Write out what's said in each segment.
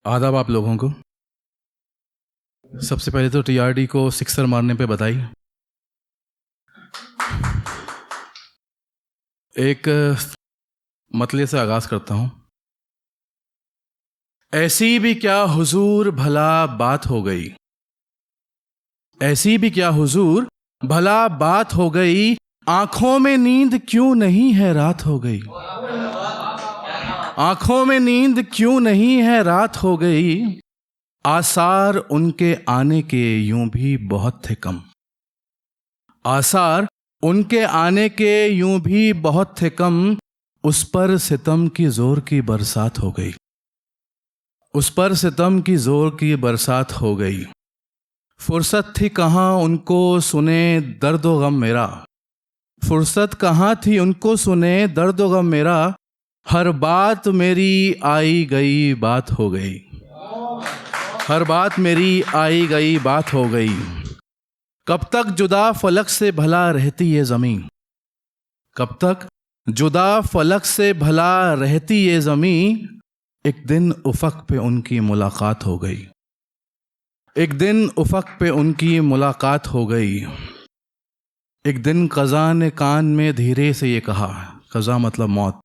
आदाब आप लोगों को। सबसे पहले तो टीआरडी को सिक्सर मारने पे बधाई। एक मतले से आगाज करता हूं। ऐसी भी क्या हुजूर भला बात हो गई, ऐसी भी क्या हुजूर भला बात हो गई, आंखों में नींद क्यों नहीं है रात हो गई, आंखों में नींद क्यों नहीं है रात हो गई, आसार उनके आने के यूं भी बहुत थे कम, आसार उनके आने के यूं भी बहुत थे कम, उस पर सितम की जोर की बरसात हो गई, उस पर सितम की जोर की बरसात हो गई। फुर्सत थी कहाँ उनको सुने दर्द व गम मेरा, फुर्सत कहाँ थी उनको सुने दर्द व गम मेरा, हर बात मेरी आई गई बात हो गई, हर बात मेरी आई गई बात हो गई। कब तक जुदा फलक से भला रहती ये ज़मीं, कब तक जुदा फलक से भला रहती ये ज़मीं, एक दिन उफ़क़ पे उनकी मुलाकात हो गई, एक दिन उफ़क़ पे उनकी मुलाकात हो गई। एक दिन क़ज़ा ने कान में धीरे से ये कहा, क़ज़ा मतलब मौत,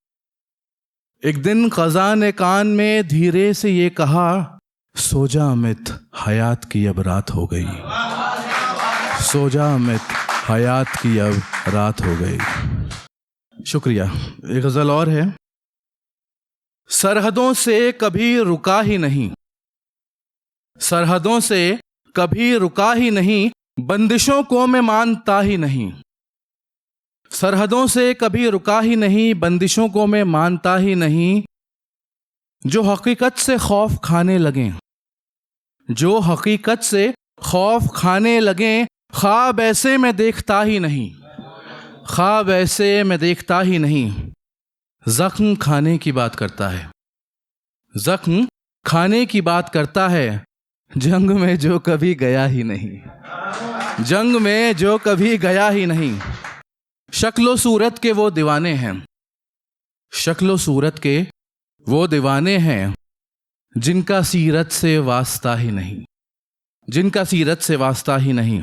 एक दिन क़ज़ा ने कान में धीरे से ये कहा, सो जा अमित हयात की अब रात हो गई, सो जा अमित हयात की अब रात हो गई। शुक्रिया। एक गज़ल और है। सरहदों से कभी रुका ही नहीं, सरहदों से कभी रुका ही नहीं, बंदिशों को मैं मानता ही नहीं, सरहदों से कभी रुका ही नहीं, बंदिशों को मैं मानता ही नहीं। जो हकीकत से खौफ खाने लगें, जो हकीकत से खौफ खाने लगें, ख्वाब ऐसे मैं देखता ही नहीं, ख्वाब ऐसे मैं देखता ही नहीं। जख्म खाने की बात करता है, जख्म खाने की बात करता है, जंग में जो कभी गया ही नहीं, जंग में जो कभी गया ही नहीं। शक्लो सूरत के वो दीवाने हैं, शक्लो सूरत के वो दीवाने हैं, जिनका सीरत से वास्ता ही नहीं, जिनका सीरत से वास्ता ही नहीं।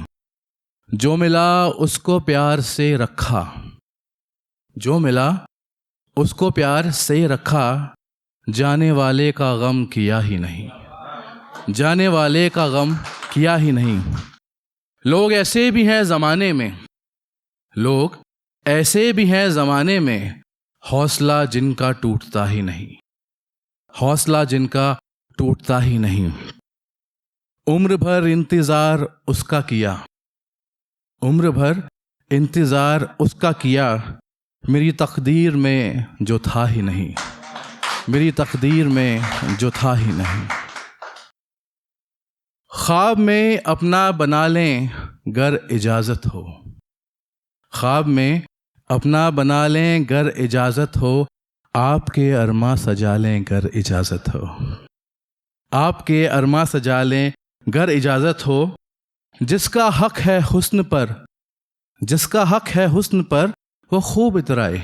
जो मिला उसको प्यार से रखा, जो मिला उसको प्यार से रखा, जाने वाले का गम किया ही नहीं, जाने वाले का गम किया ही नहीं। लोग ऐसे भी हैं ज़माने में, लोग ऐसे भी हैं ज़माने में, हौसला जिनका टूटता ही नहीं, हौसला जिनका टूटता ही नहीं। उम्र भर इंतज़ार उसका किया, उम्र भर इंतज़ार उसका किया, मेरी तकदीर में जो था ही नहीं, मेरी तकदीर में जो था ही नहीं। ख्वाब में अपना बना लें गर इजाज़त हो, ख्वाब में अपना बना लें गर इजाज़त हो, आपके अरमा सजा लें गर इजाज़त हो, आपके अरमा सजा लें गर इजाज़त हो। जिसका हक है हुस्न पर, जिसका हक है हुस्न पर वो खूब इतराए,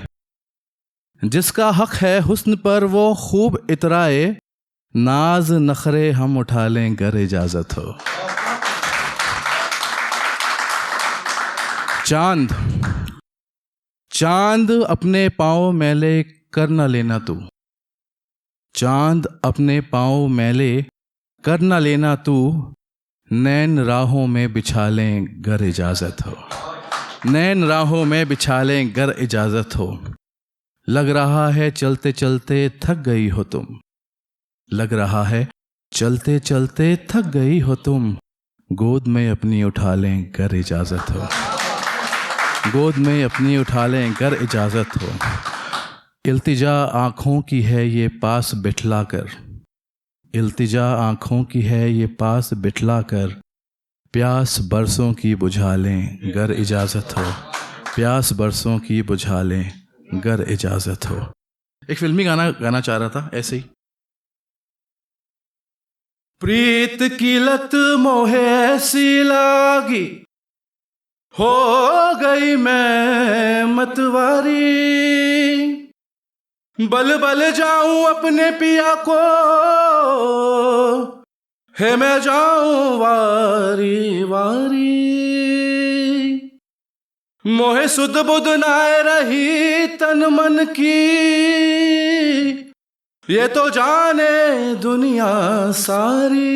जिसका हक है हुस्न पर वो खूब इतराए, नाज नखरे हम उठा लें गर इजाज़त हो। चांद, चांद अपने पाँव मैले कर न लेना तू, चांद अपने पाँव मैले कर न लेना तू, नैन राहों में बिछा लें गर इजाज़त हो, नैन राहों में बिछा लें गर इजाज़त हो। लग रहा है चलते चलते थक गई हो तुम, लग रहा है चलते चलते थक गई हो तुम, गोद में अपनी उठा लें गर इजाज़त हो, गोद में अपनी उठा लें गर इजाज़त हो। इल्तिजा आँखों की है ये पास बिठला कर, इल्तिजा आँखों की है ये पास बिठला कर, प्यास बरसों की बुझा लें गर इजाज़त हो, प्यास बरसों की बुझा लें गर इजाज़त हो। एक फिल्मी गाना गाना चाह रहा था ऐसे ही। प्रीत की लत मोहे ऐसी लागी, हो गई मैं मतवारी, बल बल जाऊं अपने पिया को है मैं जाऊं वारी वारी, मोहे सुध बुध नाय रही तन मन की, ये तो जाने दुनिया सारी,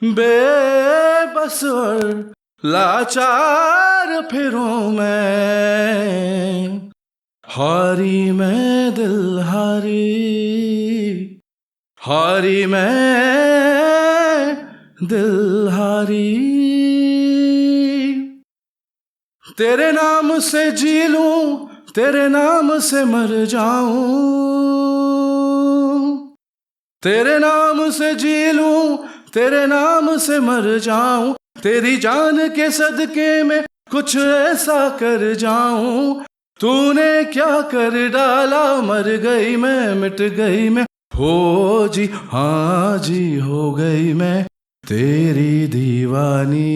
बेबस और लाचार फिरूं मैं, हारी मैं दिल हारी, हारी मैं दिल हारी। तेरे नाम से जी लूं, तेरे नाम से मर जाऊं, तेरे नाम से जी लूं, तेरे नाम से मर जाऊं, तेरी जान के सदके में कुछ ऐसा कर जाऊं। तूने क्या कर डाला, मर गई मैं, मिट गई मैं, हो जी हाँ जी हो गई मैं, तेरी दीवानी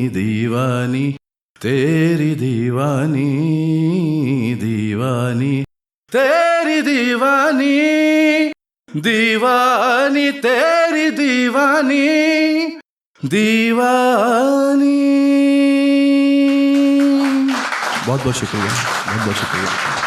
दीवानी, तेरी दीवानी दीवानी, तेरी दीवानी दीवानी, तेरी दीवानी दीवानी। बहुत बहुत शुक्रिया, बहुत बहुत शुक्रिया।